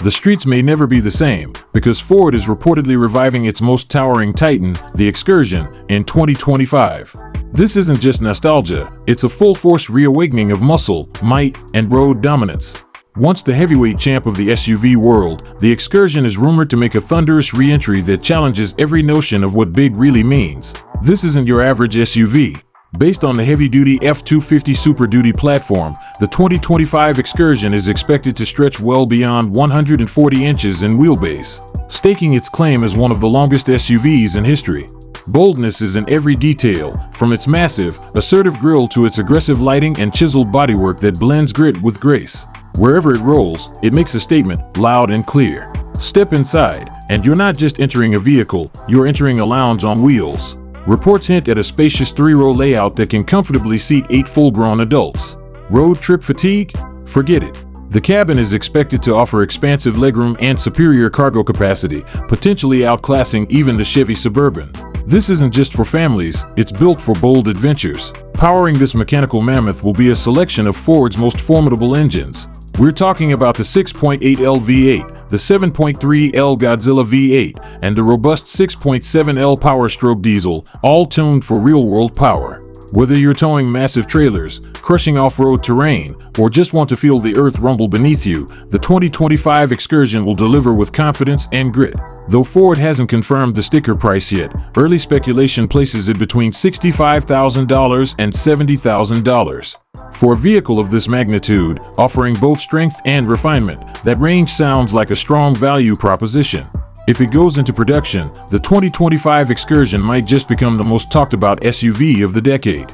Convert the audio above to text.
The streets may never be the same, because Ford is reportedly reviving its most towering titan, the Excursion, in 2025. This isn't just nostalgia, it's a full-force reawakening of muscle, might, and road dominance. Once the heavyweight champ of the SUV world, the Excursion is rumored to make a thunderous re-entry that challenges every notion of what big really means. This isn't your average SUV. Based on the heavy-duty F-250 Super Duty platform, the 2025 Excursion is expected to stretch well beyond 140 inches in wheelbase, staking its claim as one of the longest SUVs in history. Boldness is in every detail, from its massive, assertive grille to its aggressive lighting and chiseled bodywork that blends grit with grace. Wherever it rolls, it makes a statement, loud and clear. Step inside, and you're not just entering a vehicle, you're entering a lounge on wheels. Reports hint at a spacious 3-row layout that can comfortably seat 8 full-grown adults. Road trip fatigue? Forget it. The cabin is expected to offer expansive legroom and superior cargo capacity, potentially outclassing even the Chevy Suburban. This isn't just for families, it's built for bold adventures. Powering this mechanical mammoth will be a selection of Ford's most formidable engines. We're talking about the 6.8L V8, the 7.3L Godzilla V8, and the robust 6.7L Power Stroke diesel, all tuned for real-world power. Whether you're towing massive trailers, crushing off-road terrain, or just want to feel the earth rumble beneath you, the 2025 Excursion will deliver with confidence and grit. Though Ford hasn't confirmed the sticker price yet, early speculation places it between $65,000 and $70,000. For a vehicle of this magnitude, offering both strength and refinement, that range sounds like a strong value proposition. If it goes into production, the 2025 Excursion might just become the most talked about SUV of the decade.